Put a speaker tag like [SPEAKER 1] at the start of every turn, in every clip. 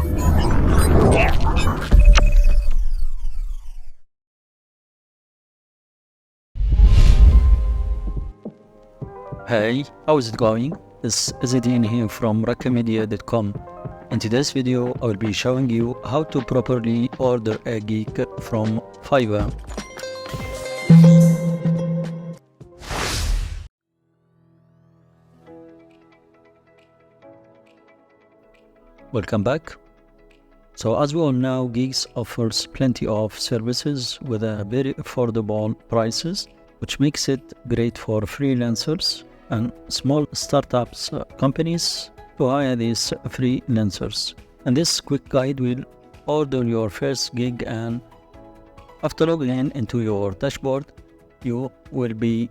[SPEAKER 1] Hey, how is it going? This is Edin here from Raqmedia.com. In today's video, I will be showing you how to properly order a gig from Fiverr. Welcome back. So as we all know, gigs offers plenty of services with a very affordable prices, which makes it great for freelancers and small startups companies to hire these freelancers. And this quick guide will order your first gig, and after logging in into your dashboard, you will be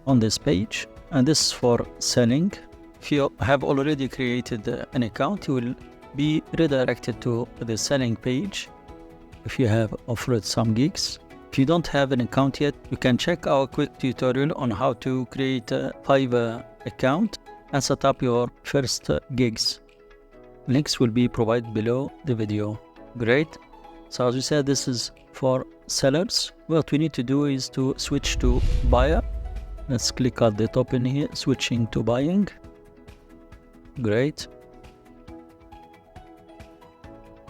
[SPEAKER 1] on this page, and this is for selling. If you have already created an account, you will be redirected to the selling page if you have offered some gigs. If you don't have an account yet, you can check our quick tutorial on how to create a Fiverr account and set up your first gigs. Links will be provided below the video. Great. So as we said, this is for sellers. What we need to do is to switch to buyer. Let's click at the top in here, switching to buying. Great.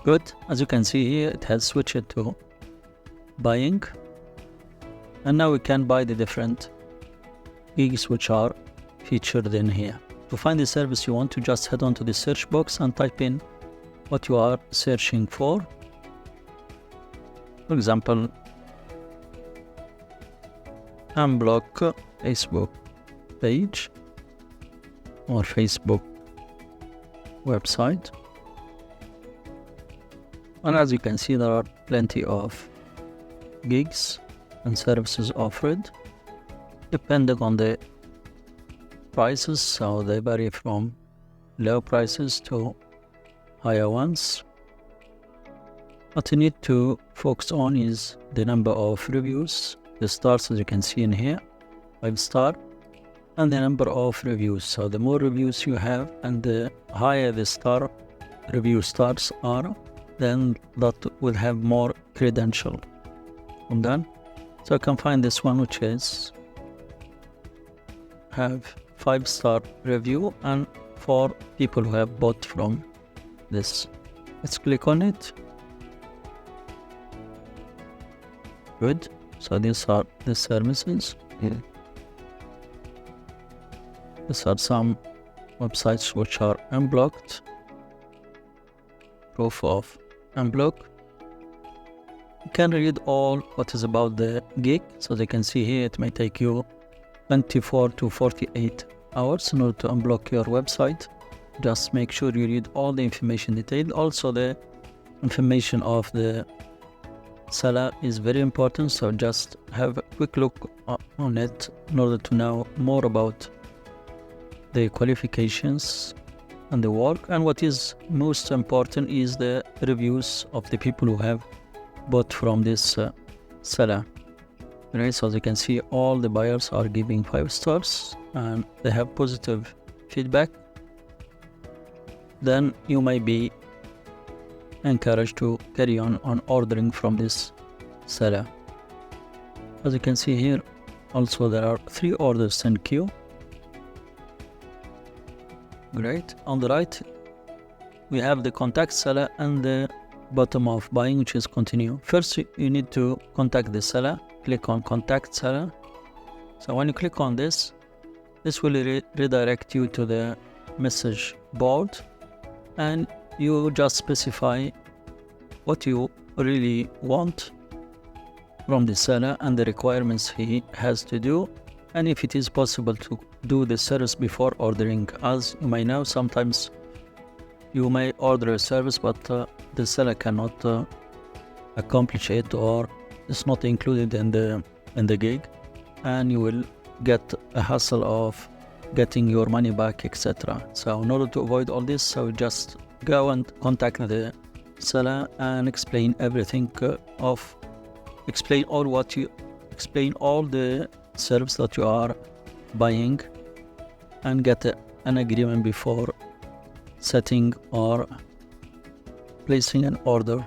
[SPEAKER 1] Good. As you can see here, it has switched to buying, and now we can buy the different gigs which are featured in here. To find the service you want to, just head on to the search box and type in what you are searching for. For example, unblock Facebook page or Facebook website. And as you can see, there are plenty of gigs and services offered depending on the prices, so they vary from low prices to higher ones. What you need to focus on is the number of reviews, the stars, as you can see in here, 5 star, and the number of reviews. So the more reviews you have and the higher the review stars are, then that will have more credential. I'm done. So I can find this one which is have 5-star review and for people who have bought from this. Let's click on it. Good. So these are the services. These are some websites which are unblocked. Proof of unblock. You can read all what is about the gig. So they can see here, it may take you 24 to 48 hours in order to unblock your website. Just make sure you read all the information detailed. Also, the information of the seller is very important, so just have a quick look on it in order to know more about the qualifications and the work. And what is most important is the reviews of the people who have bought from this seller. Right, so as you can see, all the buyers are giving 5 stars and they have positive feedback. Then you may be encouraged to carry on ordering from this seller. As you can see here, also there are 3 orders in queue. Great. On the right, we have the contact seller, and the bottom of buying, which is continue. First, you need to contact the seller. Click on contact seller. So when you click on this will redirect you to the message board, and you just specify what you really want from the seller and the requirements he has to do, and if it is possible to do the service before ordering. As you may know, sometimes you may order a service but the seller cannot accomplish it, or it's not included in the gig, and you will get a hassle of getting your money back, etc. So in order to avoid all this, so just go and contact the seller and explain everything explain all the service that you are buying, and get an agreement before setting or placing an order.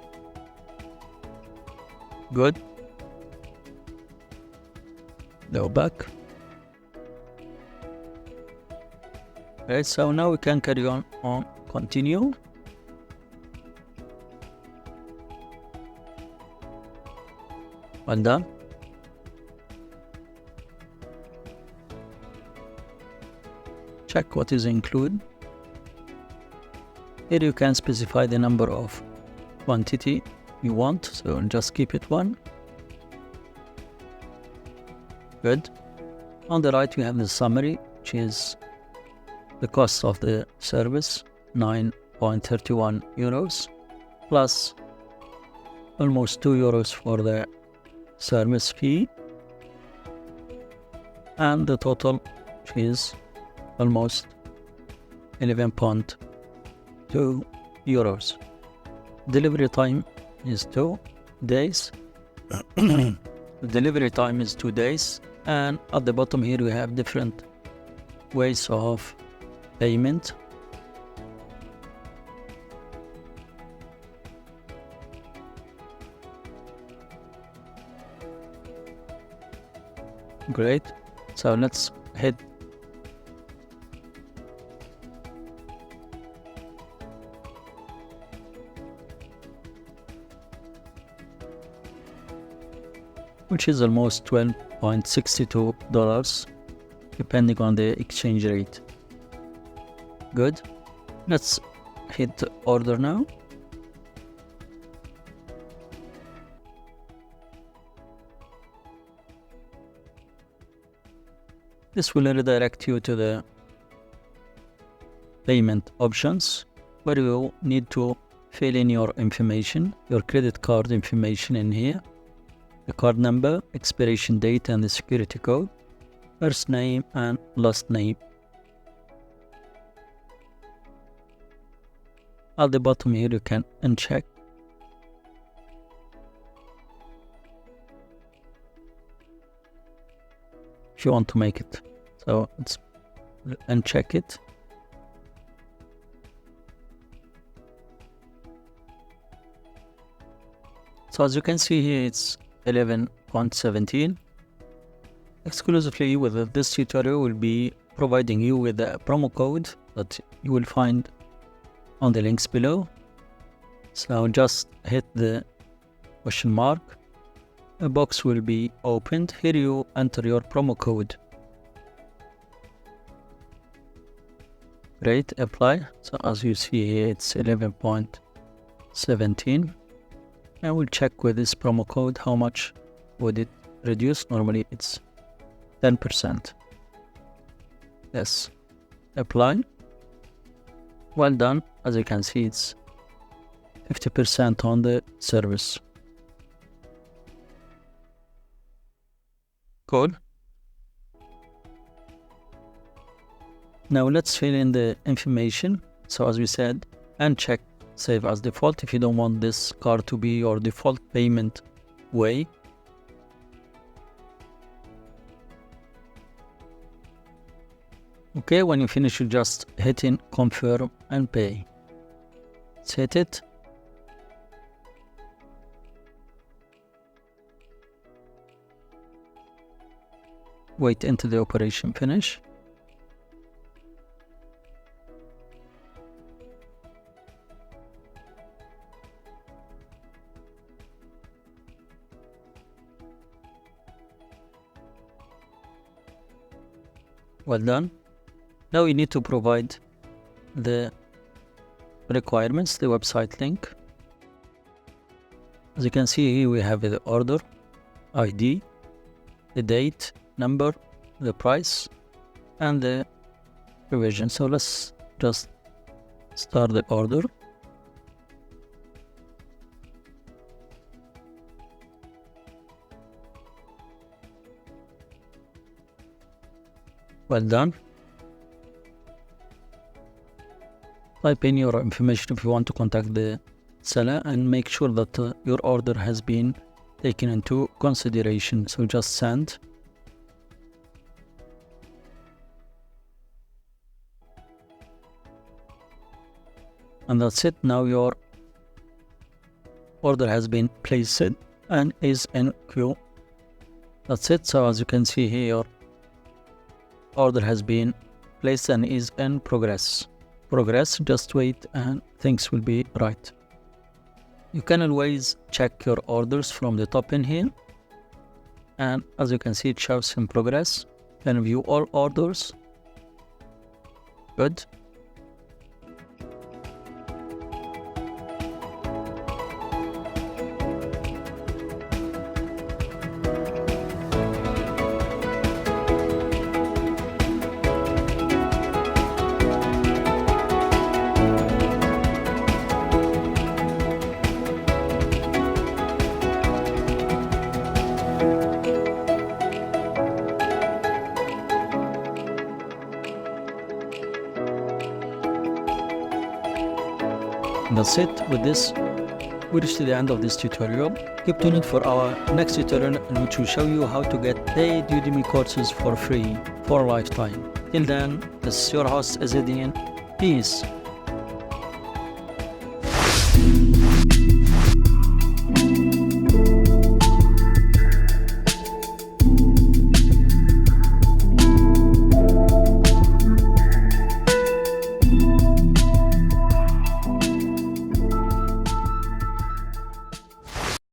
[SPEAKER 1] Good. Go back. Right, so now we can carry on continue. Well done. Check what is included. Here you can specify the number of quantity you want, so just keep it 1. Good. On the right we have the summary, which is the cost of the service, 9.31 euros, plus almost 2 euros for the service fee, and the total, which is almost 11.2 euros. Delivery time is 2 days. Delivery time is 2 days, and at the bottom here we have different ways of payment. Great. So let's hit which is almost $12.62 depending on the exchange rate. Good. Let's hit order now. This will redirect you to the payment options, where you need to fill in your information, your credit card information in here, the card number, expiration date, and the security code, first name and last name. At the bottom here you can uncheck. If you want to make it, so let's uncheck it. So as you can see here, it's 11.17. Exclusively with this tutorial, will be providing you with a promo code that you will find on the links below. So just hit the question mark. A box will be opened. Here you enter your promo code. Great, apply. So as you see here, it's 11.17. And we'll check with this promo code how much would it reduce. Normally it's 10%. Yes, apply. Well done. As you can see, it's 50% on the service. Cool. Now let's fill in the information. So as we said, and check save as default if you don't want this card to be your default payment way. Okay, when you finish, you just hit in confirm and pay. Let's hit it. Wait until the operation finish. Well done. Now you need to provide the requirements, the website link. As you can see here, we have the order ID, the date, number, the price, and the provision. So let's just start the order. Well done. Type in your information if you want to contact the seller, and make sure that your order has been taken into consideration. So just send. And that's it. Now your order has been placed and is in queue. That's it. So as you can see here, order has been placed and is in progress. Just wait and things will be right. You can always check your orders from the top in here, and as you can see, it shows in progress. You can view all orders. Good. That's it. With this, we reached the end of this tutorial. Keep tuned for our next tutorial in which we show you how to get paid Udemy courses for free for a lifetime. Till then, this is your host Azadin. Peace.